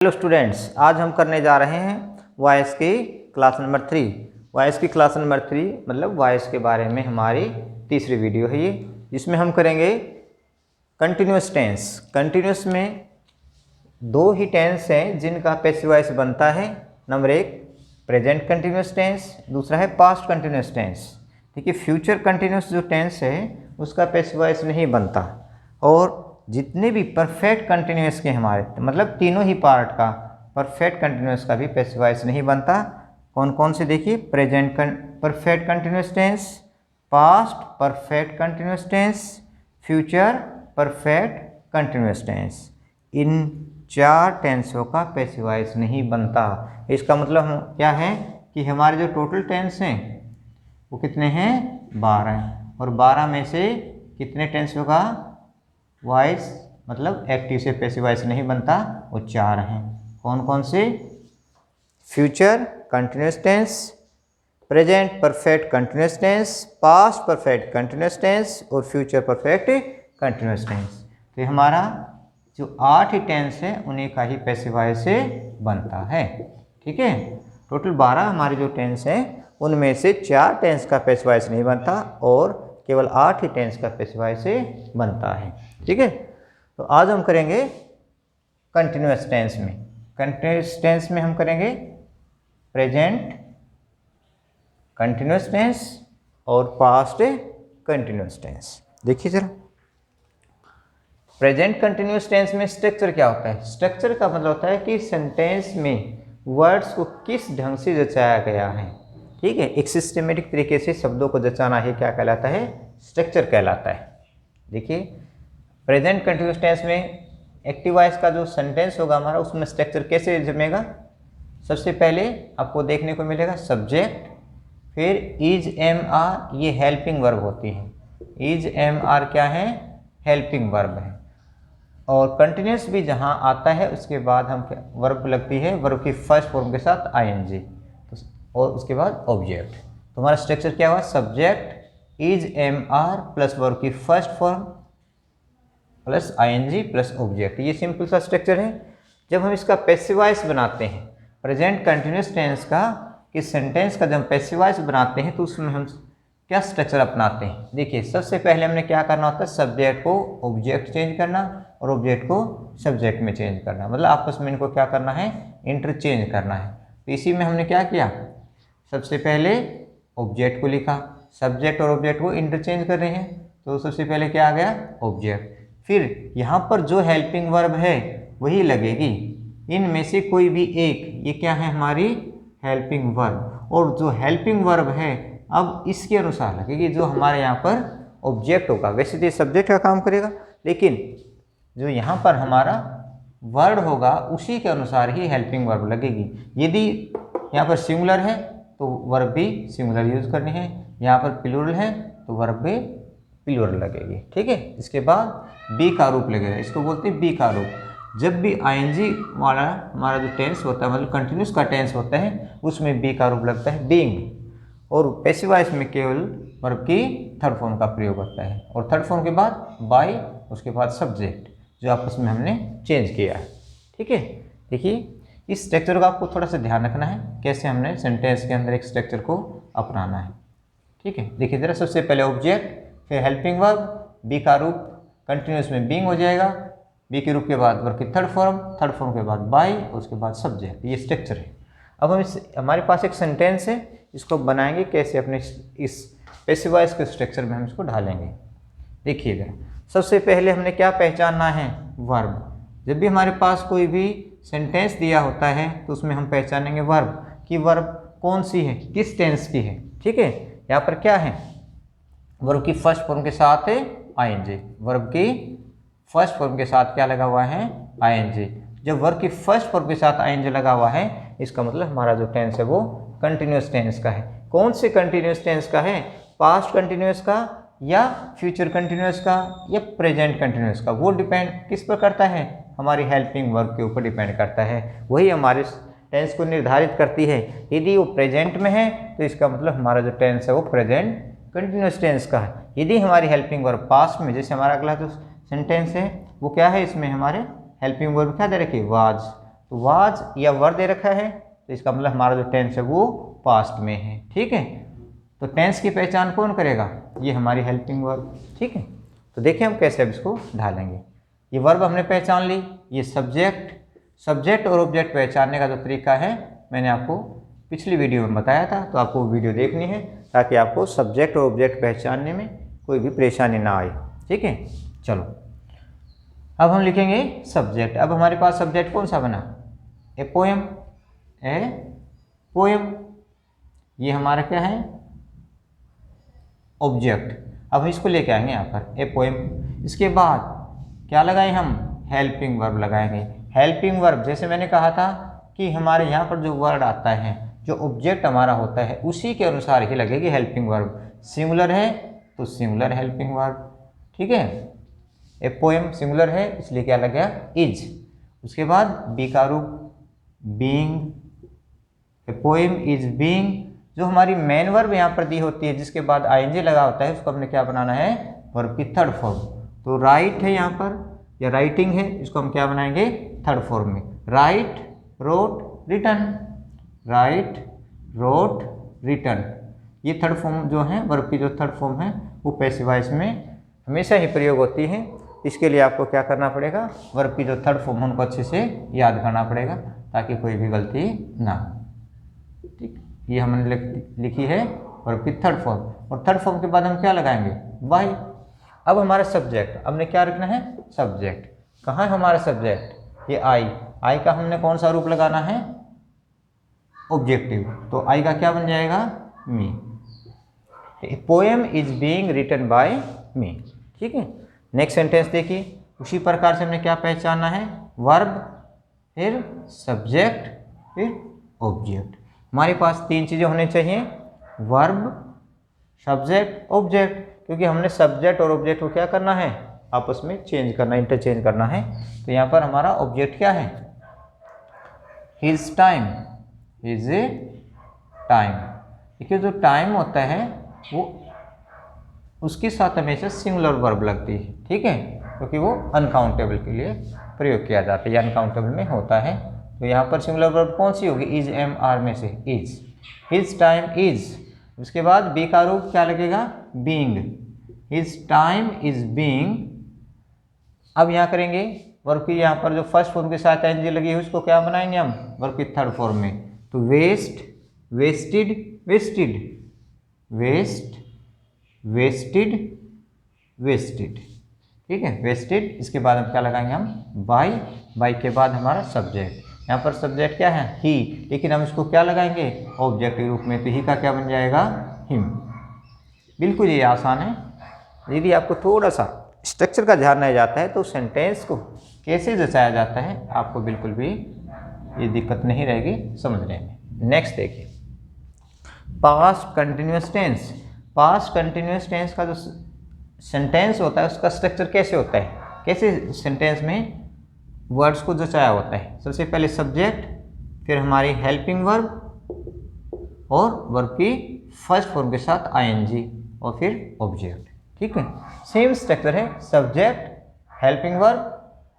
Hello students, आज हम करने जा रहे हैं वॉइस की क्लास नंबर 3। वॉइस की क्लास नंबर 3 मतलब वॉइस के बारे में हमारी तीसरी वीडियो है ये, जिसमें हम करेंगे कंटिन्यूस टेंस। कंटिन्यूस में दो ही टेंस हैं जिनका पैसिव वॉइस बनता है। नंबर 1 प्रेजेंट कंटिन्यूस टेंस, दूसरा है पास्ट कंटिन्यूस टेंस। देखिए, फ्यूचर कंटिन्यूस जो टेंस है उसका पैसिव वॉइस नहीं बनता। और जितने भी परफेक्ट कंटिन्यूस के हमारे मतलब तीनों ही पार्ट का परफेक्ट कंटिन्यूस का भी पैसिव वॉइस नहीं बनता। कौन कौन से देखिए, present perfect continuous tense, past perfect continuous tense, future perfect continuous tense. इन चार टेंसों का पैसिव वॉइस नहीं बनता। इसका मतलब क्या है कि हमारे जो टोटल टेंस हैं वो कितने हैं, 12 हैं। और 12 में से कितने टेंसों का वॉइस मतलब एक्टिव से पैसिव वॉइस नहीं बनता, वो 4 हैं। कौन कौन से? Future continuous tense, present perfect continuous tense, past perfect continuous tense और फ्यूचर परफेक्ट कंटिन्यूस टेंस। तो हमारा जो 8 ही टेंस है उन्हीं का ही पैसिव वॉइस से बनता है। ठीक है, टोटल 12 हमारे जो टेंस हैं उनमें से 4 टेंस का पैसिव वॉइस नहीं बनता और केवल 8 ही टेंस का पैसिव वॉइस से बनता है। ठीक है, तो आज हम करेंगे कंटिन्यूस टेंस में। कंटिन्यूस टेंस में हम करेंगे प्रेजेंट कंटिन्यूस टेंस और पास्ट कंटिन्यूस टेंस। देखिए जरा, प्रेजेंट कंटिन्यूस टेंस में स्ट्रक्चर क्या होता है? स्ट्रक्चर का मतलब होता है कि सेंटेंस में वर्ड्स को किस ढंग से जचाया गया है। ठीक है, एक सिस्टमेटिक तरीके से शब्दों को जचाना ही क्या कहलाता है? स्ट्रक्चर कहलाता है। देखिए, प्रेजेंट कंटिन्यूस टेंस में एक्टिव वॉइस का जो सेंटेंस होगा हमारा, उसमें स्ट्रक्चर कैसे जमेगा? सबसे पहले आपको देखने को मिलेगा सब्जेक्ट, फिर इज एम आर, ये हेल्पिंग वर्ब होती हैं। इज एम आर क्या है? हेल्पिंग वर्ब है। और कंटिन्यूस भी जहाँ आता है उसके बाद हम वर्ब लगती है, वर्ब की फर्स्ट फॉर्म के साथ आईएनजी और उसके बाद ऑब्जेक्ट। तो हमारा स्ट्रक्चर क्या हुआ? Subject is am are plus verb की first form plus ING plus object. ये सिंपल सा स्ट्रक्चर है। जब हम इसका पैसिव वॉइस बनाते हैं प्रेजेंट कंटिन्यूस टेंस का, कि सेंटेंस का जब पैसिव वॉइस बनाते हैं तो उसमें हम क्या स्ट्रक्चर अपनाते हैं? देखिए, सबसे पहले हमने क्या करना होता है? सब्जेक्ट को ऑब्जेक्ट चेंज करना और ऑब्जेक्ट को सब्जेक्ट में चेंज करना, मतलब आपस में इनको क्या करना है? इंटरचेंज करना है। तो इसी में हमने क्या किया? सबसे पहले ऑब्जेक्ट को लिखा, सब्जेक्ट और ऑब्जेक्ट को इंटरचेंज कर रहे हैं, तो सबसे पहले क्या आ गया? ऑब्जेक्ट। फिर यहाँ पर जो हेल्पिंग वर्ब है वही लगेगी। इनमें से कोई भी एक, ये क्या है? हमारी हेल्पिंग वर्ब। और जो हेल्पिंग वर्ब है अब इसके अनुसार लगेगी जो हमारे यहाँ पर ऑब्जेक्ट होगा। वैसे तो ये सब्जेक्ट का काम करेगा, लेकिन जो यहाँ पर हमारा वर्ड होगा उसी के अनुसार ही हेल्पिंग वर्ब लगेगी। यदि यहाँ पर सिंगुलर है तो वर्ब भी सिंगुलर यूज करनी है, यहाँ पर प्लूरल है तो वर्ब भी प्लूरल लगेगी। ठीक है, इसके बाद बी का रूप लगेगा, इसको बोलते हैं बी का रूप। जब भी आईएनजी वाला हमारा जो टेंस होता है मतलब कंटिन्यूस का टेंस होता है उसमें बी का रूप लगता है बीइंग। और पैसिव वॉइस में केवल वर्ब की थर्ड फॉर्म का प्रयोग होता है, और थर्ड फॉर्म के बाद बाय, उसके बाद सब्जेक्ट, जो आपस में हमने चेंज किया है। ठीक है, देखिए इस स्ट्रक्चर का आपको थोड़ा सा ध्यान रखना है, कैसे हमने सेंटेंस के अंदर एक स्ट्रक्चर को अपनाना है। ठीक है, देखिए जरा, सबसे पहले ऑब्जेक्ट, फिर हेल्पिंग वर्ब, बी का रूप कंटिन्यूस में बीइंग हो जाएगा, बी के रूप के बाद वर्ब की थर्ड फॉर्म के बाद बाय, उसके बाद सब्जेक्ट। ये स्ट्रक्चर है। अब हम हमारे पास एक सेंटेंस है, इसको बनाएंगे कैसे? अपने इस पैसिव वॉइस के स्ट्रक्चर में हम इसको ढालेंगे। देखिए जरा, सबसे पहले हमने क्या पहचानना है? वर्ब। जब भी हमारे पास कोई भी सेंटेंस दिया होता है तो उसमें हम पहचानेंगे वर्ब, कि वर्ब कौन सी है, किस टेंस की है। ठीक है, यहाँ पर क्या है? वर्ब की फर्स्ट फॉर्म के साथ आईएनजी। वर्ब की फर्स्ट फॉर्म के साथ क्या लगा हुआ है? आईएनजी। जब वर्ब की फर्स्ट फॉर्म के साथ आईएनजी लगा हुआ है इसका मतलब हमारा जो टेंस है वो कंटिन्यूस टेंस का है। कौन से कंटिन्यूस टेंस का है? पास्ट कंटिन्यूस का या फ्यूचर कंटिन्यूस का या प्रेजेंट कंटिन्यूस का? वो डिपेंड किस पर करता है? हमारी हेल्पिंग वर्ब के ऊपर डिपेंड करता है। वही हमारे टेंस को निर्धारित करती है। यदि वो प्रेजेंट में है तो इसका मतलब हमारा जो टेंस है वो प्रेजेंट कंटिन्यूस टेंस का है। यदि हमारी हेल्पिंग वर्ब पास्ट में, जैसे हमारा अगला जो सेंटेंस है वो क्या है, इसमें हमारे हेल्पिंग वर्ब क्या दे रखी? वाज। तो वाज या वर दे रखा है तो इसका मतलब हमारा जो टेंस है वो पास्ट में है। ठीक है, तो टेंस की पहचान कौन करेगा? ये हमारी हेल्पिंग वर्ब। ठीक है, तो देखिए हम कैसे अब इसको ढालेंगे। ये वर्ब हमने पहचान ली, ये सब्जेक्ट और ऑब्जेक्ट पहचानने का जो तरीका है मैंने आपको पिछली वीडियो में बताया था, तो आपको वो वीडियो देखनी है ताकि आपको सब्जेक्ट और ऑब्जेक्ट पहचानने में कोई भी परेशानी ना आए। ठीक है, चलो अब हम लिखेंगे सब्जेक्ट। अब हमारे पास सब्जेक्ट कौन सा बना? A poem. ये हमारा क्या है? ऑब्जेक्ट। अब इसको लेके आएंगे यहाँ पर ए पोएम। इसके बाद क्या लगाएं हम? हेल्पिंग वर्ब लगाएंगे। हेल्पिंग वर्ब जैसे मैंने कहा था कि हमारे यहाँ पर जो वर्ड आता है, जो ऑब्जेक्ट हमारा होता है, उसी के अनुसार ही लगेगी हेल्पिंग वर्ब। सिंगुलर है तो सिंगुलर हेल्पिंग वर्ब। ठीक है, ए पोएम सिंगुलर है इसलिए क्या लग गया? इज। उसके बाद बी का रूप being. A poem is being, जो हमारी मेन वर्ब यहाँ पर दी होती है जिसके बाद आईएनजी लगा होता है, उसको हमने क्या बनाना है? वर्ब की थर्ड फॉर्म। तो राइट है यहाँ पर या राइटिंग है, इसको हम क्या बनाएंगे? थर्ड फॉर्म में। Write, wrote, written. Write, wrote, written, ये थर्ड फॉर्म जो है वर्ब की जो थर्ड फॉर्म है वो पैसिव वॉइस में हमेशा ही प्रयोग होती है। इसके लिए आपको क्या करना पड़ेगा? वर्ब की जो थर्ड फॉर्म है उनको अच्छे से याद करना पड़ेगा ताकि कोई भी गलती ना हो। ठीक, ये हमने लिखी है वर्ब की थर्ड फॉर्म, और थर्ड फॉर्म के बाद हम क्या लगाएंगे? वाई। अब हमारा सब्जेक्ट, हमने क्या रखना है? सब्जेक्ट। कहाँ है हमारा सब्जेक्ट? ये आई का हमने कौन सा रूप लगाना है? ऑब्जेक्टिव। तो आई का क्या बन जाएगा? Me. Poem is being written by me. ठीक है, नेक्स्ट सेंटेंस देखिए। उसी प्रकार से हमने क्या पहचानना है? वर्ब, फिर सब्जेक्ट, फिर ऑब्जेक्ट। हमारे पास तीन चीज़ें होनी चाहिए, वर्ब, सब्जेक्ट, ऑब्जेक्ट, क्योंकि हमने सब्जेक्ट और ऑब्जेक्ट को क्या करना है? आपस में चेंज करना, इंटरचेंज करना है। तो यहाँ पर हमारा ऑब्जेक्ट क्या है? His time, his time. देखिए जो टाइम होता है वो उसके साथ हमेशा सिंगुलर वर्ब लगती है। ठीक है, क्योंकि वो अनकाउंटेबल के लिए प्रयोग किया जाता है या अनकाउंटेबल में होता है। तो यहाँ पर सिंगुलर वर्ब कौन सी होगी? इज, एम, आर में से इज। His time is. उसके बाद बी का रूप क्या लगेगा? Being. His time is being. अब यहाँ करेंगे वर्ब की, यहाँ पर जो फर्स्ट फॉर्म के साथ एनजी लगी है उसको क्या बनाएंगे हम? वर्ब की थर्ड फॉर्म में। तो waste, wasted, wasted, waste, wasted, wasted. ठीक है, वेस्टेड। इसके बाद हम क्या लगाएंगे हम? बाय। बाय के बाद हमारा सब्जेक्ट। यहाँ पर सब्जेक्ट क्या है? ही, लेकिन हम इसको क्या लगाएंगे? ऑब्जेक्ट के रूप में। तो ही का क्या बन जाएगा? हिम। बिल्कुल ये आसान है। यदि आपको थोड़ा सा स्ट्रक्चर का ध्यान नहीं जाता है तो सेंटेंस को कैसे जचाया जाता है आपको बिल्कुल भी ये दिक्कत नहीं रहेगी समझने में। नेक्स्ट देखिए, past continuous tense. Past continuous tense का जो सेंटेंस होता है उसका स्ट्रक्चर कैसे होता है? कैसे सेंटेंस में वर्ड्स को जचाया होता है? सबसे पहले सब्जेक्ट, फिर हमारी हेल्पिंग वर्ब और वर्ब की फर्स्ट फॉर्म के साथ आईएनजी और फिर ऑब्जेक्ट। ठीक है, सेम स्ट्रक्चर है। सब्जेक्ट, हेल्पिंग वर्ब,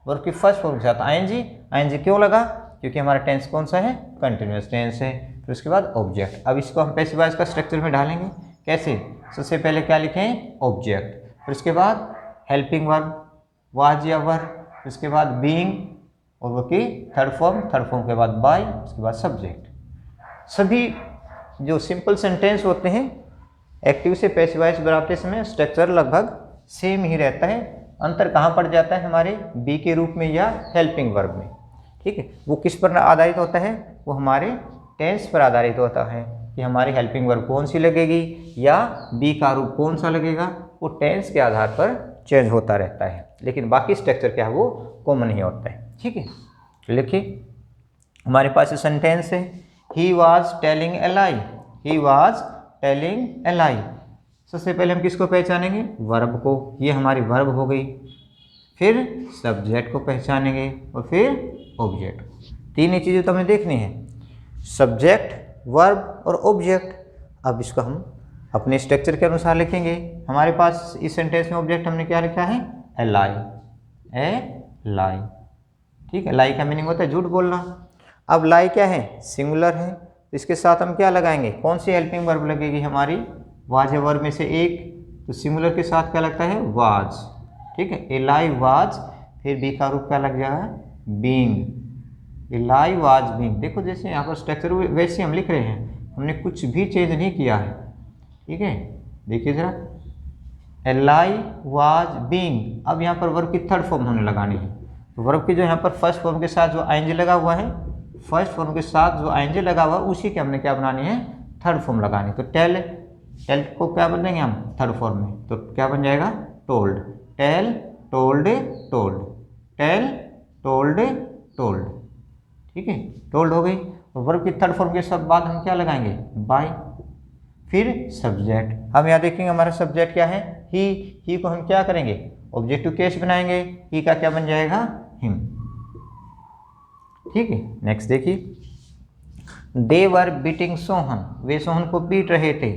वर्ब की फर्स्ट फॉर्म के साथ आईएनजी। आईएनजी क्यों लगा? क्योंकि हमारा टेंस कौन सा है? कंटिन्यूअस टेंस है। फिर उसके बाद ऑब्जेक्ट। अब इसको हम पैसिव वॉइस का स्ट्रक्चर में डालेंगे। कैसे? सबसे पहले क्या लिखें? ऑब्जेक्ट, फिर उसके बाद हेल्पिंग वर्ब, वाज या वर, फिर उसके बाद बीइंग और वो की थर्ड फॉर्म के बाद बाय, उसके बाद सब्जेक्ट। सभी जो सिंपल सेंटेंस होते हैं एक्टिव से पैसिव वॉइस बनाते समय स्ट्रक्चर लगभग सेम ही रहता है। अंतर कहाँ पड़ जाता है? हमारे बी के रूप में या हेल्पिंग वर्ब में। ठीक है, वो किस पर आधारित होता है? वो हमारे टेंस पर आधारित होता है कि हमारी हेल्पिंग वर्ब कौन सी लगेगी या बी का रूप कौन सा लगेगा। वो टेंस के आधार पर चेंज होता रहता है, लेकिन बाकी स्ट्रक्चर क्या है वो कॉमन ही होता है। ठीक है, लिखिए हमारे पास सेंटेंस है, he was telling a lie. He was telling a lie. सबसे पहले हम किसको पहचानेंगे? वर्ब को। ये हमारी वर्ब हो गई। फिर सब्जेक्ट को पहचानेंगे और फिर ऑब्जेक्ट। तीन ही चीज़ें तो हमें देखनी है, सब्जेक्ट, वर्ब और ऑब्जेक्ट। अब इसको हम अपने स्ट्रक्चर के अनुसार लिखेंगे। हमारे पास इस सेंटेंस में ऑब्जेक्ट हमने क्या लिखा है? ए लाई, ए लाई। ठीक है, लाई का मीनिंग होता है झूठ बोलना। अब लाई क्या है, सिंगुलर है, तो इसके साथ हम क्या लगाएंगे, कौन सी हेल्पिंग वर्ब लगेगी हमारी, वाज है वर्ब में से एक, तो सिंगुलर के साथ क्या लगता है, वाज। ठीक है, ए लाई वाज, फिर बी का रूप क्या लग जाएगा, being. A lie was being. देखो जैसे यहाँ पर स्ट्रक्चर वैसे हम लिख रहे हैं, हमने कुछ भी चेंज नहीं किया है। ठीक है, देखिए जरा, ए लाई वाज बीइंग। अब यहाँ पर वर्ब की थर्ड फॉर्म हमने लगानी है, तो वर्ब की जो यहाँ पर फर्स्ट फॉर्म के साथ जो आईएनजी लगा हुआ है, फर्स्ट फॉर्म के साथ जो आईएनजी लगा हुआ है उसी के हमने क्या बनानी है, थर्ड फॉर्म लगानी। तो टेल, टेल को क्या बन देंगे हम थर्ड फॉर्म में, तो क्या बन जाएगा, told. Tell told told, tell told told. ठीक है, टोल्ड हो गई। वर्ब की थर्ड फॉर्म के साथ बाद हम क्या लगाएंगे, बाय। फिर सब्जेक्ट, हम यहाँ देखेंगे हमारा सब्जेक्ट क्या है, ही को हम क्या करेंगे, ऑब्जेक्टिव केस बनाएंगे, ही का क्या बन जाएगा, हिम। ठीक है, नेक्स्ट देखिए, दे वर बीटिंग सोहन, वे सोहन को बीट रहे थे।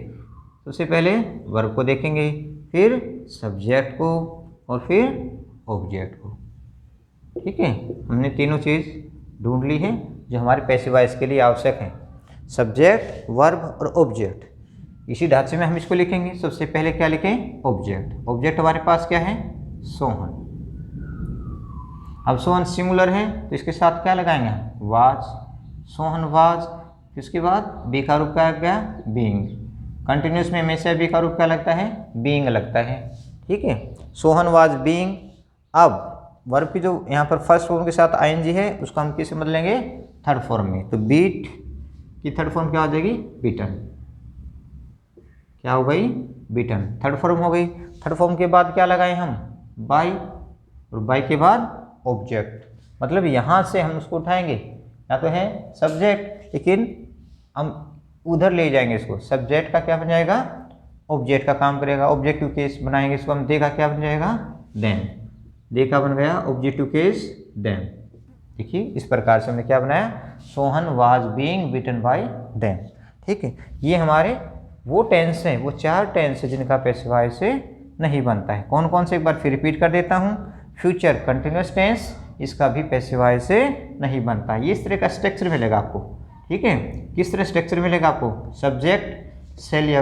सबसे पहले वर्ब को देखेंगे, फिर सब्जेक्ट को, और फिर ऑब्जेक्ट को। ठीक है, हमने तीनों चीज़ ढूंढ ली है जो हमारे पैसिव वॉइस के लिए आवश्यक है, सब्जेक्ट, वर्ब और ऑब्जेक्ट। इसी ढांचे में हम इसको लिखेंगे। सबसे पहले क्या लिखें, ऑब्जेक्ट। ऑब्जेक्ट हमारे पास क्या है, सोहन। अब सोहन सिंगुलर है तो इसके साथ क्या लगाएंगे, वाज, सोहन वाज। इसके बाद बी का रूप क्या गया, बीइंग। कंटिन्यूस में हमेशा बी का रूप क्या लगता है, बीइंग लगता है। ठीक है, सोहन वाज बीइंग। अब वर्ब की जो यहाँ पर फर्स्ट फॉर्म के साथ आईएनजी है उसको हम किससे बदलेंगे, थर्ड फॉर्म में। तो बीट की थर्ड फॉर्म क्या हो जाएगी, बीटन। क्या हो गई, बीटन, थर्ड फॉर्म हो गई। थर्ड फॉर्म के बाद क्या लगाएं हम, बाय, और बाय के बाद ऑब्जेक्ट। मतलब यहाँ से हम उसको उठाएंगे, या तो है सब्जेक्ट, लेकिन हम उधर ले जाएंगे इसको। सब्जेक्ट का क्या बन जाएगा, ऑब्जेक्ट का काम करेगा, ऑब्जेक्टिव केस बनाएंगे इसको हम। दे का क्या बन जाएगा, देन। दे का बन गया ऑब्जेक्टिव केस देन। देखिए इस प्रकार से हमने क्या बनाया, Sohan was being beaten by them. ठीक है, ये हमारे वो टेंस हैं, वो चार टेंस है जिनका पैसिव वॉइस से नहीं बनता है। कौन कौन से, एक बार फिर रिपीट कर देता हूँ। फ्यूचर कंटिन्यूस टेंस, इसका भी पैसिव वॉइस से नहीं बनता। ये इस तरह का स्ट्रक्चर मिलेगा आपको। ठीक है, किस तरह स्ट्रक्चर मिलेगा आपको, सब्जेक्ट, सेल या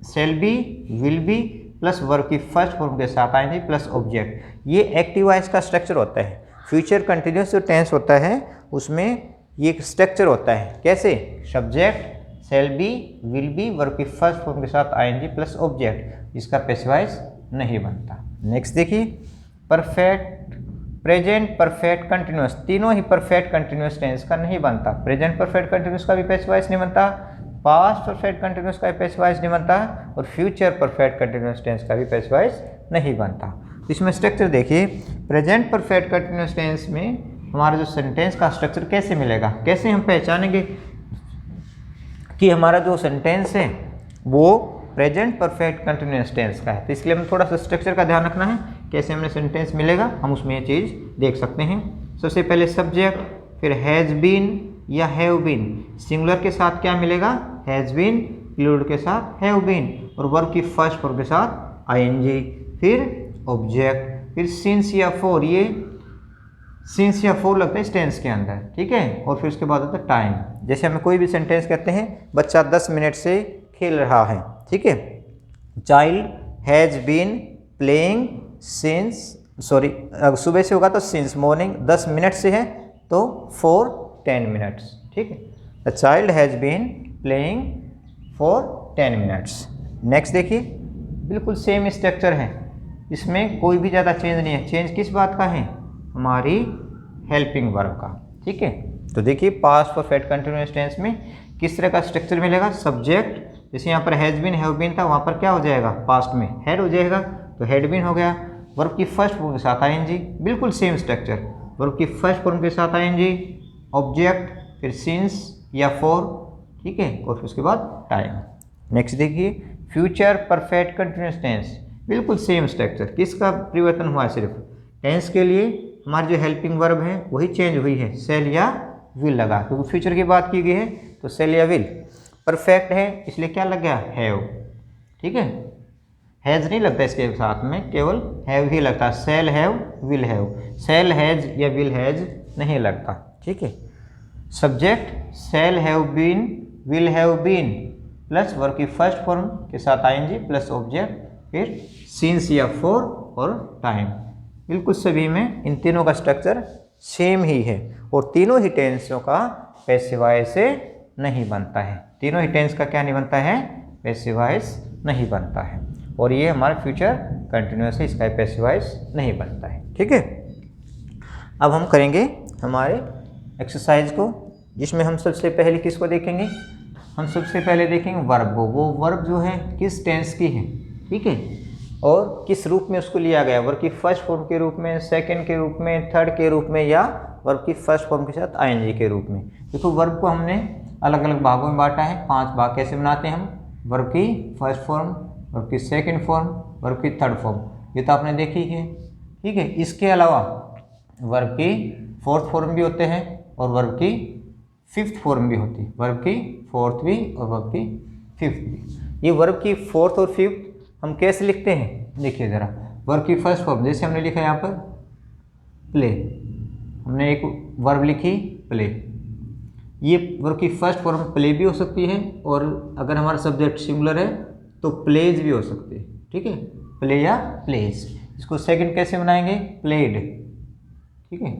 shall be, will be, plus verb की फर्स्ट फॉर्म के साथ आएंगे, प्लस ऑब्जेक्ट। ये एक्टिव वॉइस का स्ट्रक्चर होता है। फ्यूचर कंटिन्यूस जो टेंस होता है उसमें ये एक स्ट्रक्चर होता है। कैसे, subject, shall be, will be, verb की फर्स्ट फॉर्म के साथ आईएनजी प्लस ऑब्जेक्ट, इसका पैसिव वॉइस नहीं बनता। नेक्स्ट देखिए, परफेक्ट, प्रेजेंट परफेक्ट कंटिन्यूस, तीनों ही परफेक्ट कंटिन्यूस टेंस का नहीं बनता। प्रेजेंट परफेक्ट कंटिन्यूस का भी पैसिव वॉइस नहीं बनता, पास्ट परफेक्ट कंटिन्यूस का भी पैसिव वॉइस नहीं बनता, और फ्यूचर परफेक्ट कंटिन्यूस टेंस का भी पैसिव वॉइस नहीं बनता। तो इसमें स्ट्रक्चर देखिए, प्रेजेंट परफेक्ट कंटिन्यूस टेंस में हमारा जो सेंटेंस का स्ट्रक्चर कैसे मिलेगा, कैसे हम पहचानेंगे कि हमारा जो सेंटेंस है वो प्रेजेंट परफेक्ट कंटिन्यूस टेंस का है। तो इसलिए हमें थोड़ा सा स्ट्रक्चर का ध्यान रखना है, कैसे हमें सेंटेंस मिलेगा हम उसमें ये चीज़ देख सकते हैं। सबसे पहले सब्जेक्ट, फिर हैज़ बीन या हैव बीन। सिंगुलर के साथ क्या मिलेगा, हैज़ बीन, प्लूरल के साथ हैव बीन, और वर्ब की फर्स्ट फॉर्म के साथ आईएनजी, फिर ऑब्जेक्ट, फिर सिंस या फॉर। ये सिंस या फॉर लगता है इस टेंस के अंदर। ठीक है, और फिर उसके बाद होता है टाइम। जैसे हमें कोई भी सेंटेंस कहते हैं, बच्चा 10 मिनट से खेल रहा है। ठीक है, child has been playing since, sorry सुबह से होगा तो सिंस, मॉर्निंग 10 मिनट से है तो फॉर 10 मिनट्स। ठीक है, the child has been playing for 10 minutes. Next देखिए, बिल्कुल सेम स्ट्रक्चर है, इसमें कोई भी ज़्यादा चेंज नहीं है। चेंज किस बात का है, हमारी हेल्पिंग वर्ब का। ठीक है, तो देखिए पास्ट परफेक्ट कंटिन्यूअस टेंस में किस तरह का स्ट्रक्चर मिलेगा, सब्जेक्ट, जैसे यहाँ पर हैज़ बीन हैव बीन था, वहाँ पर क्या हो जाएगा, पास्ट में हैड हो जाएगा, तो हैड बीन हो गया। वर्ब की फर्स्ट फॉर्म के साथ आईएनजी, बिल्कुल सेम स्ट्रक्चर, वर्ब की फर्स्ट फॉर्म के साथ आईएनजी, ऑब्जेक्ट, फिर सिंस या फॉर। ठीक है, और फिर उसके बाद टाइम। नेक्स्ट देखिए, फ्यूचर परफेक्ट कंटिन्यूअस टेंस, बिल्कुल सेम स्ट्रक्चर। किसका परिवर्तन हुआ है, सिर्फ टेंस के लिए हमारी जो हेल्पिंग वर्ब है वही चेंज हुई है, सेल या विल लगा, क्योंकि फ्यूचर की बात की गई है तो सेल या विल। परफेक्ट है इसलिए क्या लग गया, हैव। ठीक है, हैज़ नहीं लगता इसके साथ में, केवल हैव ही लगता है। Shall have, will have, shall has या विल हैज़ नहीं लगता। ठीक है, subject shall have been, will have been plus verb की फर्स्ट फॉर्म के साथ आईएनजी प्लस ऑब्जेक्ट, फिर सिंस या फॉर और टाइम। बिल्कुल सभी में इन तीनों का स्ट्रक्चर सेम ही है और तीनों ही टेंसों का पैसिव वॉइस से नहीं बनता है। तीनों ही टेंस का क्या नहीं बनता है? पैसिव वॉइस नहीं बनता है। और ये हमारा फ्यूचर कंटिन्यूअस है, इसका पैसिव वॉइस नहीं बनता है। ठीक है, अब हम करेंगे हमारे एक्सरसाइज को, जिसमें हम सबसे पहले किसको देखेंगे? हम सबसे पहले देखेंगे वर्ब को। वो वर्ब जो है किस टेंस की है, ठीक है, और किस रूप में उसको लिया गया, वर्ब की फर्स्ट फॉर्म के रूप में, सेकंड के रूप में, थर्ड के रूप में, या वर्ब की फर्स्ट फॉर्म के साथ आईएनजी के रूप में। देखो वर्ब को हमने अलग अलग भागों में बांटा है, 5 भाग कैसे बनाते हैं हम? वर्ब की फर्स्ट फॉर्म, वर्ब की सेकंड फॉर्म, वर्ब की थर्ड फॉर्म, ये तो आपने देखी है। ठीक है, इसके अलावा वर्ब की फोर्थ फॉर्म भी होते हैं और वर्ब की फिफ्थ फॉर्म भी होती है, वर्ब की फोर्थ भी और वर्ब की फिफ्थ भी। ये वर्ब की फोर्थ और फिफ्थ हम कैसे लिखते हैं? देखिए ज़रा, वर्ब की फर्स्ट फॉर्म जैसे हमने लिखा है यहाँ पर प्ले, हमने एक वर्ब लिखी प्ले, ये वर्ब की फर्स्ट फॉर्म प्ले भी हो सकती है और अगर हमारा सब्जेक्ट सिंगुलर है तो प्लेज भी हो सकते हैं। ठीक है, प्ले या प्लेज। इसको सेकंड कैसे बनाएंगे? प्लेड। ठीक है,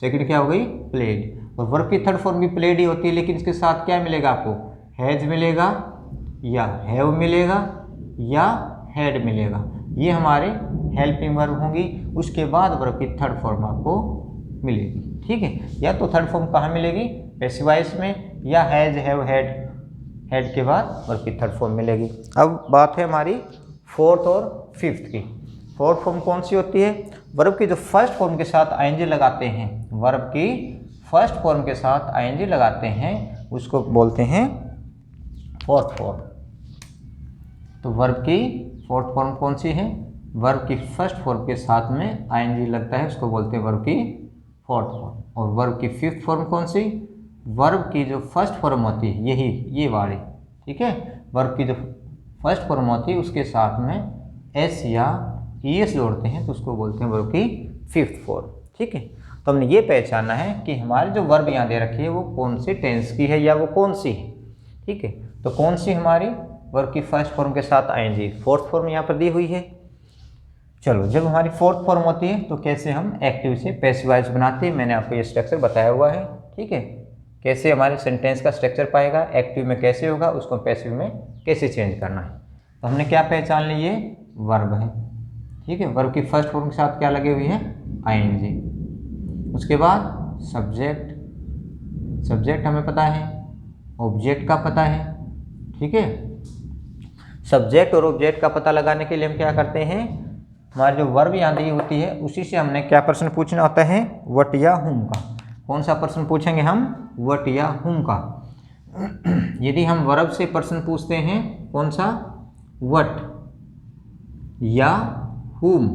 सेकंड क्या हो गई? प्लेड। और वर्ब की थर्ड फॉर्म भी प्लेड ही होती है, लेकिन इसके साथ क्या मिलेगा आपको? हैज मिलेगा या हैव मिलेगा या हैड मिलेगा। ये हमारे हेल्पिंग वर्ब होंगी। उसके बाद वर्ब की थर्ड फॉर्म आपको मिलेगी। ठीक है, या तो थर्ड फॉर्म कहाँ मिलेगी? पैसिव वॉइस में, या हैज, हैव, हैड, हैड के बाद वर्ब की थर्ड फॉर्म मिलेगी। अब बात है हमारी फोर्थ और फिफ्थ की। फोर्थ फॉर्म कौन सी होती है? वर्ब की जो फर्स्ट फॉर्म के साथ आईएनजी लगाते हैं, वर्ब की फर्स्ट फॉर्म के साथ आईएनजी लगाते हैं, उसको बोलते हैं फोर्थ फॉर्म। तो वर्ब की फोर्थ फॉर्म कौन सी है? वर्ब की फर्स्ट फॉर्म के साथ में आईएनजी लगता है, उसको बोलते हैं वर्ब की फोर्थ फॉर्म। और वर्ब की फिफ्थ फॉर्म कौन सी? वर्ब की जो फर्स्ट फॉर्म होती है, यही ये वाली। ठीक है, वर्ब की जो फर्स्ट फॉर्म होती है उसके साथ में एस या ईएस जोड़ते हैं, तो उसको बोलते हैं वर्ब की फिफ्थ फॉर्म। ठीक है, तो हमने ये पहचानना है कि हमारी जो वर्ब यहाँ दे रखी है वो कौन सी टेंस की है या वो कौन सी है। ठीक है, तो कौन सी हमारी वर्ब की फर्स्ट फॉर्म के साथ आईएनजी, फोर्थ फॉर्म यहाँ पर दी हुई है। चलो, जब हमारी फोर्थ फॉर्म होती है तो कैसे हम एक्टिव से पैसिव वॉइस बनाते हैं, मैंने आपको ये स्ट्रक्चर बताया हुआ है। ठीक है, कैसे हमारे सेंटेंस का स्ट्रक्चर पाएगा, एक्टिव में कैसे होगा, उसको पैसिव में कैसे चेंज करना है। तो हमने क्या पहचान ली? ये वर्ब है। ठीक है, वर्ब की फर्स्ट फॉर्म के साथ क्या लगे हुए हैं? आईएनजी। उसके बाद सब्जेक्ट, सब्जेक्ट हमें पता है, ऑब्जेक्ट का पता है। ठीक है, सब्जेक्ट और ऑब्जेक्ट का पता लगाने के लिए हम क्या करते हैं? हमारी जो वर्ब यहाँ दी होती है उसी से हमने क्या प्रश्न पूछना होता है? व्हाट या हुम का। कौन सा प्रश्न पूछेंगे हम? व्हाट या हुम का। यदि हम वर्ब से प्रश्न पूछते हैं, कौन सा? व्हाट या हुम।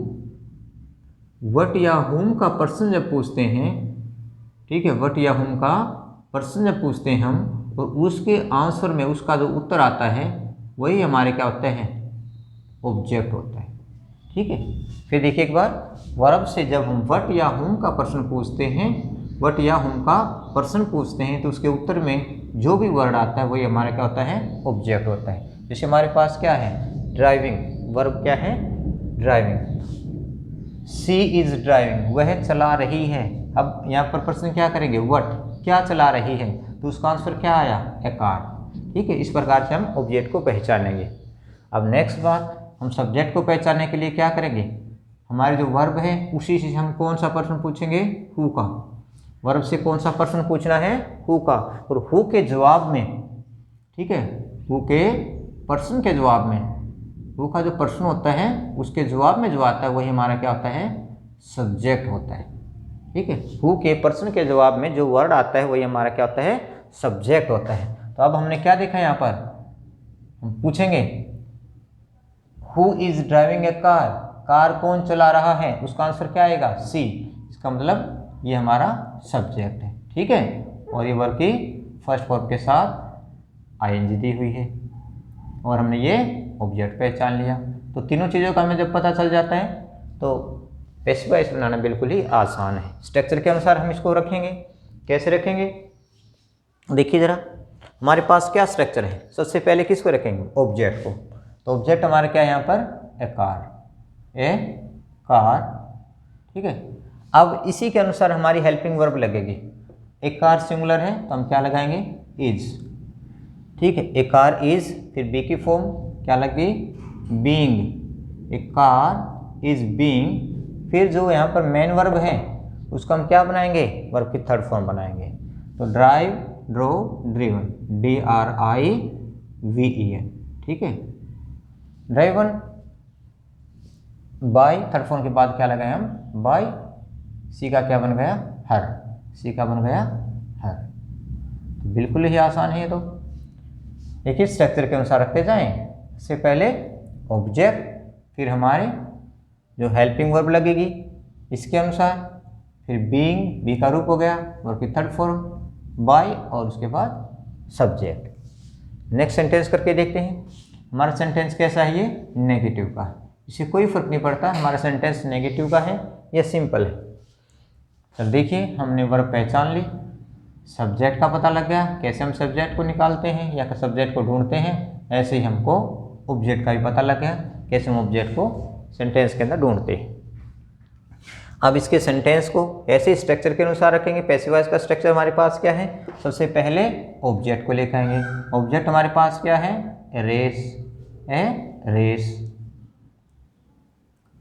व्हाट या हुम का प्रश्न जब पूछते हैं, ठीक है, व्हाट या हुम का प्रश्न जब पूछते हैं हम, और उसके आंसर में उसका जो उत्तर आता है वही हमारे क्या होता है? ऑब्जेक्ट होता है। ठीक है, फिर देखिए एक बार, वर्ब से जब हम व्हाट या हुम का प्रश्न पूछते हैं, व्हाट या हुम का प्रश्न पूछते हैं, तो उसके उत्तर में जो भी वर्ड आता है वही हमारा क्या होता है? ऑब्जेक्ट होता है। जैसे हमारे पास क्या है? ड्राइविंग, वर्ब क्या है? ड्राइविंग। शी इज ड्राइविंग, वह चला रही है। अब यहाँ पर प्रश्न क्या करेंगे? व्हाट, क्या चला रही है, तो उसका आंसर क्या आया? ए कार। ठीक है, इस प्रकार से हम ऑब्जेक्ट को पहचानेंगे। अब नेक्स्ट बात, हम सब्जेक्ट को पहचानने के लिए क्या करेंगे? हमारी जो वर्ब है उसी से हम कौन सा प्रश्न पूछेंगे? हु का। वर्ब से कौन सा प्रश्न पूछना है? हु का। और हु के जवाब में, ठीक है, हु के प्रश्न के जवाब में, हु का जो प्रश्न होता है उसके जवाब में जो आता है वही हमारा क्या होता है? सब्जेक्ट होता है। ठीक है, हु के प्रश्न के जवाब में जो वर्ड आता है वही हमारा क्या होता है? सब्जेक्ट होता है। तो अब हमने क्या देखा यहाँ पर? हम पूछेंगे who is driving A car, car कौन चला रहा है, उसका आंसर क्या आएगा? सी। इसका मतलब ये हमारा सब्जेक्ट है। ठीक है, और ये वर्ब की फर्स्ट फॉर्म के साथ आईएनजी दी हुई है और हमने ये ऑब्जेक्ट पहचान लिया। तो तीनों चीज़ों का हमें जब पता चल जाता है तो पैसिव वॉइस बनाना बिल्कुल ही आसान है। स्ट्रक्चर के अनुसार हम इसको रखेंगे। कैसे रखेंगे, देखिए ज़रा, हमारे पास क्या स्ट्रक्चर है। सबसे पहले किसको रखेंगे, ऑब्जेक्ट को। तो ऑब्जेक्ट हमारा क्या है यहाँ पर, ए कार, ठीक है। अब इसी के अनुसार हमारी हेल्पिंग वर्ब लगेगी। ए कार सिंगुलर है तो हम क्या लगाएंगे, इज, ठीक है। ए कार इज, फिर बी की फॉर्म क्या लग गई, being, A car is being. फिर जो यहाँ पर मेन वर्ब है उसको हम क्या बनाएंगे, वर्ब की थर्ड फॉर्म बनाएंगे। तो ड्राइव, ड्रो, ड्रिवन, DRIVEN, ठीक है। ड्राइवन, बाय, थर्ड फॉर्म के बाद क्या लगाए हम, बाय। सी का क्या बन गया, हर, सी का बन गया हर। तो बिल्कुल ही आसान है ये तो। एक ही स्ट्रक्चर के अनुसार रखते जाएं। इससे पहले ऑब्जेक्ट, फिर हमारे जो हेल्पिंग वर्ब लगेगी इसके अनुसार, फिर बीइंग, बी का रूप हो गया, वर्ब की थर्ड फॉर्म, बाय, और उसके बाद सब्जेक्ट। नेक्स्ट सेंटेंस करके देखते हैं। हमारा सेंटेंस कैसा है, ये नेगेटिव का है। इससे कोई फर्क नहीं पड़ता हमारा सेंटेंस नेगेटिव का है या सिंपल है। चल देखिए, हमने वर्ब पहचान ली, सब्जेक्ट का पता लग गया। कैसे हम सब्जेक्ट को निकालते हैं या सब्जेक्ट को ढूंढते हैं, ऐसे ही हमको ऑब्जेक्ट का भी पता लग गया, कैसे हम ऑब्जेक्ट को सेंटेंस के अंदर ढूंढते हैं। अब इसके सेंटेंस को ऐसे स्ट्रक्चर के अनुसार रखेंगे। पैसिव वॉइस का स्ट्रक्चर हमारे पास क्या है, सबसे पहले ऑब्जेक्ट को लेकर आएंगे। ऑब्जेक्ट हमारे पास क्या है, रेस।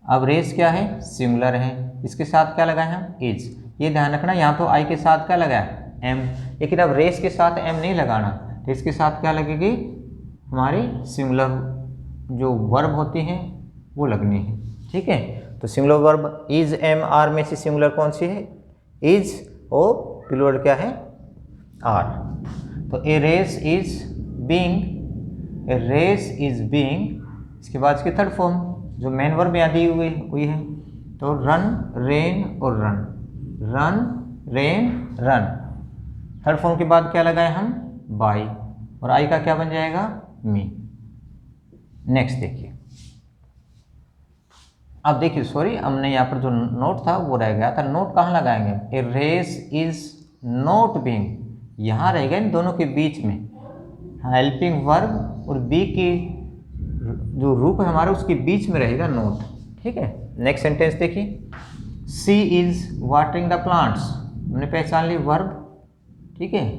अब रेस क्या है, सिंगुलर है। इसके साथ क्या लगाए हम, इज। ये ध्यान रखना, यहाँ तो आई के साथ क्या लगाया, एम, लेकिन अब रेस के साथ एम नहीं लगाना। तो इसके साथ क्या लगेगी, हमारी सिंगुलर जो वर्ब होती हैं वो लगनी है, ठीक है। तो singular verb is, am, are में से सिंगुलर कौन सी है, इज, और प्लूरल क्या है, आर। तो a race is being, a race is being. इसके बाद इसकी थर्ड फॉर्म जो मेन वर्ब यहाँ दी हुई है, तो रन, रेन और run, ran, run. Third form के बाद क्या लगाए हम, बाई, और आई का क्या बन जाएगा, मी। नेक्स्ट देखिए, अब देखिए, सॉरी, हमने यहाँ पर जो नोट था वो रह गया था। नोट कहाँ लगाएंगे, ए रेस इज नॉट बीइंग, यहाँ रहेगा इन दोनों के बीच में। हेल्पिंग वर्ब और बी की जो रूप है हमारा उसके बीच में रहेगा नोट, ठीक है। नेक्स्ट सेंटेंस देखिए, सी इज वाटरिंग द प्लांट्स। हमने पहचान ली वर्ब, ठीक है।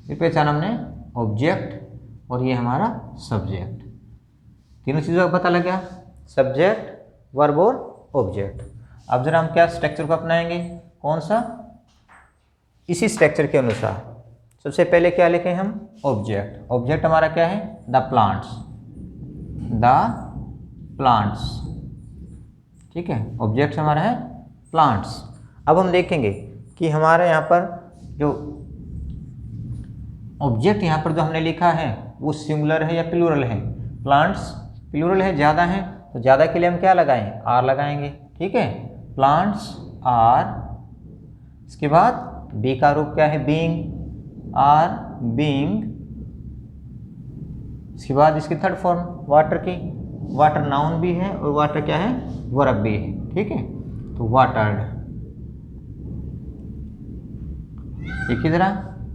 फिर पहचान हमने ऑब्जेक्ट, और ये हमारा सब्जेक्ट। तीनों चीज़ों का पता लग गया, सब्जेक्ट, वर्ब और ऑब्जेक्ट। अब जरा हम क्या स्ट्रक्चर को अपनाएंगे, कौन सा, इसी स्ट्रक्चर के अनुसार। सबसे पहले क्या लिखें हम, ऑब्जेक्ट। ऑब्जेक्ट हमारा क्या है, द प्लांट्स, ठीक है। ऑब्जेक्ट हमारा है प्लांट्स। अब हम देखेंगे कि हमारे यहाँ पर जो ऑब्जेक्ट यहाँ पर जो हमने लिखा है वो सिंगुलर है या प्लूरल है। प्लांट्स प्लूरल है, ज़्यादा है, तो ज़्यादा के लिए हम क्या लगाएं, आर लगाएंगे, ठीक है। प्लांट्स आर, इसके बाद बी का रूप क्या है, बीइंग, आर बीइंग। इसके बाद इसकी थर्ड फॉर्म वाटर की, वाटर नाउन भी है और वाटर क्या है, वर्ब भी है, ठीक है। तो वाटर्ड, देखिए जरा,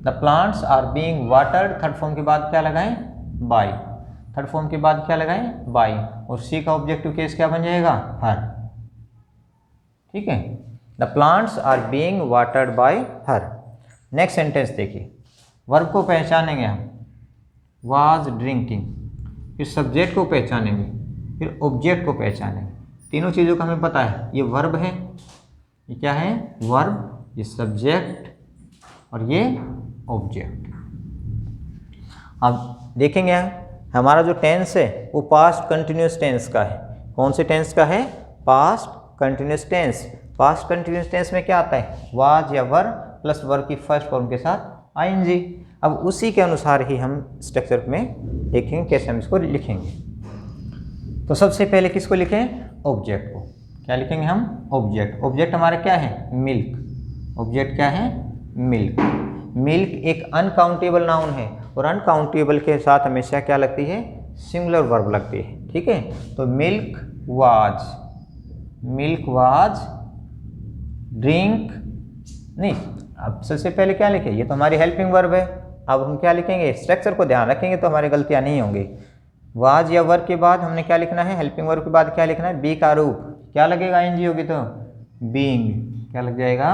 the plants are being watered. Third form के बाद क्या लगाएं, बाय। थर्ड फॉर्म के बाद क्या लगाएं, बाय, और सी का ऑब्जेक्टिव केस क्या बन जाएगा, हर, ठीक है। The plants are being watered by her. Next sentence देखिए, वर्ब को पहचानेंगे हम, वाज ड्रिंकिंग, फिर सब्जेक्ट को पहचानेंगे, फिर ऑब्जेक्ट को पहचानेंगे। तीनों चीज़ों का हमें पता है, ये वर्ब है, ये क्या है, वर्ब, ये सब्जेक्ट और ये ऑब्जेक्ट। अब देखेंगे हमारा जो टेंस है वो पास्ट कंटिन्यूस टेंस का है। कौन से टेंस का है, past continuous tense. Past continuous tense में क्या आता है, वाज या वर प्लस वर्ब की फर्स्ट फॉर्म के साथ आईएनजी। अब उसी के अनुसार ही हम स्ट्रक्चर में देखेंगे कैसे हम इसको लिखेंगे। तो सबसे पहले किसको लिखें, ऑब्जेक्ट को। क्या लिखेंगे हम, ऑब्जेक्ट। ऑब्जेक्ट हमारा क्या है, मिल्क। ऑब्जेक्ट क्या है, मिल्क। मिल्क एक अनकाउंटेबल नाउन है और अनकाउंटेबल के साथ हमेशा क्या लगती है, सिंगुलर वर्ब लगती है, ठीक है। तो मिल्क वाज ड्रिंक नहीं, अब सबसे पहले क्या लिखे, ये तो हमारी हेल्पिंग वर्ब है। अब हम क्या लिखेंगे, स्ट्रक्चर को ध्यान रखेंगे तो हमारी गलतियाँ नहीं होंगी। वाज या वर्ब के बाद हमने क्या लिखना है, हेल्पिंग वर्ब के बाद क्या लिखना है, बी का रूप क्या लगेगा, एनजी होगी तो बीइंग, क्या लग जाएगा,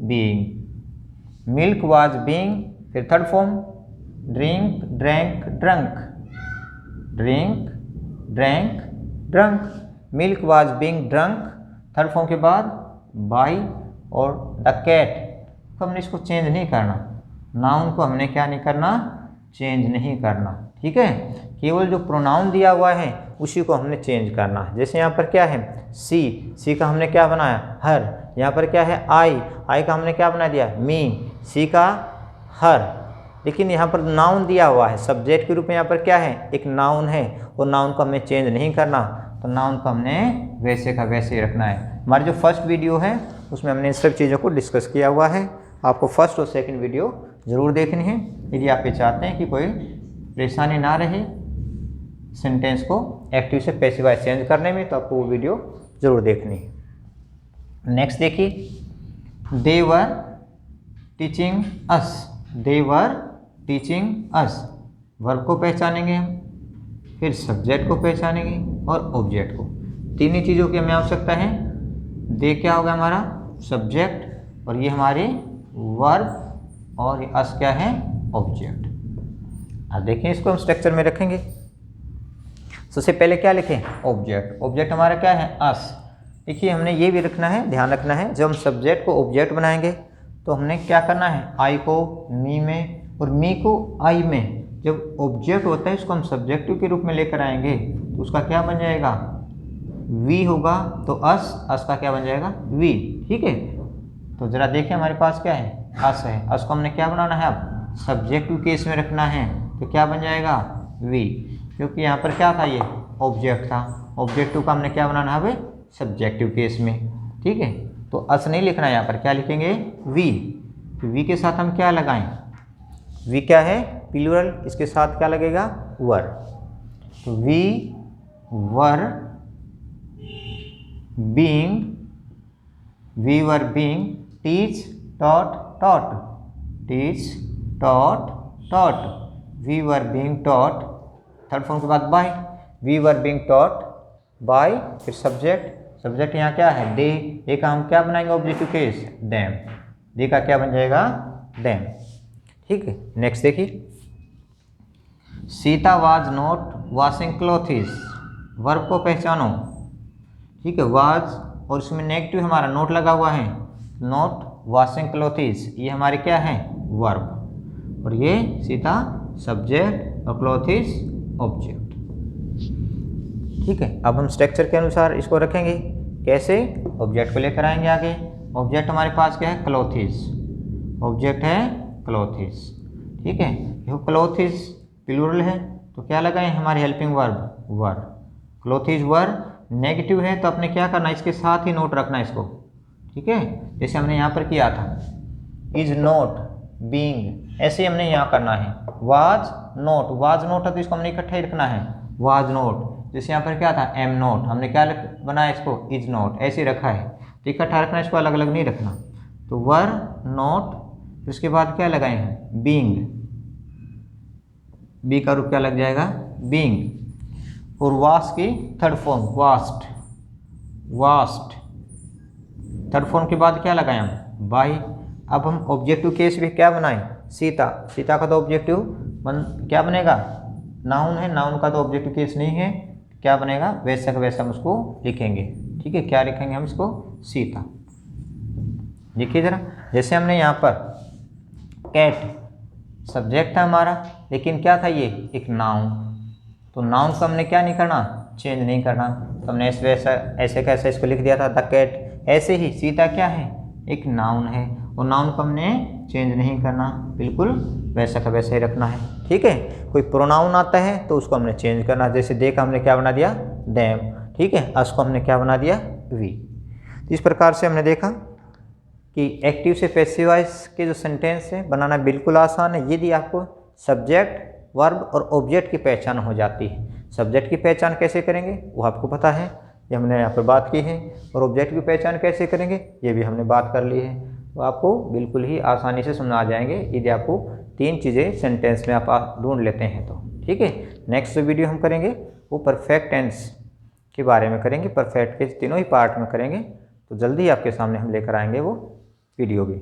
बीइंग। मिल्क वाज बीइंग, फिर third form drink, drank, drunk, drink, drank, drunk. Milk was being drunk, third form के बाद बाय और द कैट को हमने इसको चेंज नहीं करना, नाउन को हमने क्या नहीं करना, चेंज नहीं करना, ठीक है। केवल जो प्रोनाउन दिया हुआ है उसी को हमने चेंज करना है। जैसे यहाँ पर क्या है, सी का हमने क्या बनाया, हर। यहाँ पर क्या है, आई का हमने क्या बना दिया, मी, सी का हर। लेकिन यहाँ पर नाउन दिया हुआ है, सब्जेक्ट के रूप में यहाँ पर क्या है, एक नाउन है, और नाउन को हमें चेंज नहीं करना, तो नाउन को हमने वैसे का वैसे ही रखना है। हमारी जो फर्स्ट वीडियो है उसमें हमने इन सब चीज़ों को डिस्कस किया हुआ है, आपको फर्स्ट और सेकंड वीडियो ज़रूर देखनी है यदि आप ये चाहते हैं कि कोई परेशानी ना रहे सेंटेंस को एक्टिव से पैसिव चेंज करने में, तो आपको वो वीडियो ज़रूर देखनी है। नेक्स्ट देखिए, they were teaching us, they were teaching us. Verb को पहचानेंगे हम, फिर सब्जेक्ट को पहचानेंगे और ऑब्जेक्ट को। तीन ही चीज़ों की हमें आवश्यकता है। दे क्या होगा हमारा सब्जेक्ट, और ये हमारे वर्ब, और ये अस क्या है, ऑब्जेक्ट। अब देखें इसको हम स्ट्रक्चर में रखेंगे। सबसे पहले क्या लिखें, ऑब्जेक्ट। ऑब्जेक्ट हमारा क्या है, अस। देखिए हमने ये भी रखना है, ध्यान रखना है, जब हम सब्जेक्ट को ऑब्जेक्ट बनाएंगे तो हमने क्या करना है, आई को मी में और मी को आई में। जब ऑब्जेक्ट होता है इसको हम सब्जेक्टिव के रूप में लेकर आएंगे तो उसका क्या बन जाएगा, वी होगा, तो अस का क्या बन जाएगा, वी, ठीक है। तो ज़रा देखें हमारे पास क्या है, अस है, अस को हमने क्या बनाना है, अब सब्जेक्टिव केस में रखना है, तो क्या बन जाएगा, वी, क्योंकि यहाँ पर क्या था, ये ऑब्जेक्ट था। ऑब्जेक्टिव का हमने क्या बनाना है, सब्जेक्टिव केस में, ठीक है। तो अस नहीं लिखना है, यहाँ पर क्या लिखेंगे, वी। तो वी के साथ हम क्या लगाएं, वी क्या है, प्लूरल, इसके साथ क्या लगेगा, वर। तो we were being, we were being, teach, taught, taught, teach, taught, taught, we were being taught, third form के बाद by, we were being taught by, फिर सब्जेक्ट, सब्जेक्ट यहाँ क्या है, दे का हम क्या बनाएंगे, ऑब्जेक्टिव केस, देम, दे का क्या बन जाएगा, देम, ठीक है। नेक्स्ट देखिए, Sita was not washing clothes. Verb को पहचानो, ठीक है, वाज और इसमें नेगेटिव हमारा नोट लगा हुआ है, नॉट वॉशिंग क्लॉथ्स, ये हमारे क्या है, वर्ब, और ये सीता सब्जेक्ट और क्लॉथ्स ऑब्जेक्ट, ठीक है। अब हम स्ट्रक्चर के अनुसार इसको रखेंगे, कैसे, ऑब्जेक्ट को लेकर आएंगे आगे। ऑब्जेक्ट हमारे पास क्या है, क्लॉथ्स, ऑब्जेक्ट है क्लॉथ्स, ठीक है। देखो क्लॉथ्स प्लूरल है तो क्या लगाएं, हमारी हेल्पिंग वर्ब, वर। क्लॉथ्स वर नेगेटिव है तो अपने क्या करना, इसके साथ ही नोट रखना इसको, ठीक है। जैसे हमने यहाँ पर किया था, इज नॉट बीइंग, ऐसे हमने यहाँ करना है। वाज नॉट है तो इसको हमने इकट्ठा ही रखना है, वाज नॉट। जैसे यहाँ पर क्या था, एम नॉट, हमने क्या बनाया इसको, इज नॉट, ऐसे रखा है, तो इकट्ठा रखना, इसको अलग अलग नहीं रखना। तो वर नॉट, उसके बाद क्या लगाए हैं, बीइंग, बी का रूप क्या लग जाएगा, बीइंग, और वास्ट की third form, vast, vast, third form के बाद क्या लगाए हम, बाई। अब हम ऑब्जेक्टिव केस भी क्या बनाएं, सीता, सीता का तो ऑब्जेक्टिव क्या बनेगा, नाउन है, नाउन का तो ऑब्जेक्टिव केस नहीं है, क्या बनेगा, वैसा का वैसा हम उसको लिखेंगे, ठीक है। क्या लिखेंगे हम इसको, सीता। देखिए ज़रा, जैसे हमने यहाँ पर कैट सब्जेक्ट था हमारा, लेकिन क्या था ये, एक नाउन, तो नाउन को हमने क्या नहीं करना, चेंज नहीं करना, तो हमने ऐसे कैसे इसको लिख दिया था, द कैट। ऐसे ही सीता क्या है, एक नाउन है, और नाउन को हमने चेंज नहीं करना, बिल्कुल वैसा का वैसा ही रखना है, ठीक है। कोई प्रोनाउन आता है तो उसको हमने चेंज करना, जैसे दे का हमने क्या बना दिया, डैम, ठीक है। अस को हमने क्या बना दिया, वी। इस प्रकार से हमने देखा कि एक्टिव से पैसिव वॉइस के जो सेंटेंस है बनाना बिल्कुल आसान है, यदि आपको सब्जेक्ट, वर्ब और ऑब्जेक्ट की पहचान हो जाती है। सब्जेक्ट की पहचान कैसे करेंगे वो आपको पता है, ये हमने यहाँ पर बात की है। और ऑब्जेक्ट की पहचान कैसे करेंगे ये भी हमने बात कर ली है। तो आपको बिल्कुल ही आसानी से समझ आ जाएंगे यदि आपको 3 चीज़ें सेंटेंस में आप ढूंढ लेते हैं तो। ठीक है, नेक्स्ट वीडियो हम करेंगे वो परफेक्ट टेंस के बारे में करेंगे, परफेक्ट के तीनों ही पार्ट में करेंगे। तो जल्दी आपके सामने हम लेकर आएंगे वो वीडियो भी।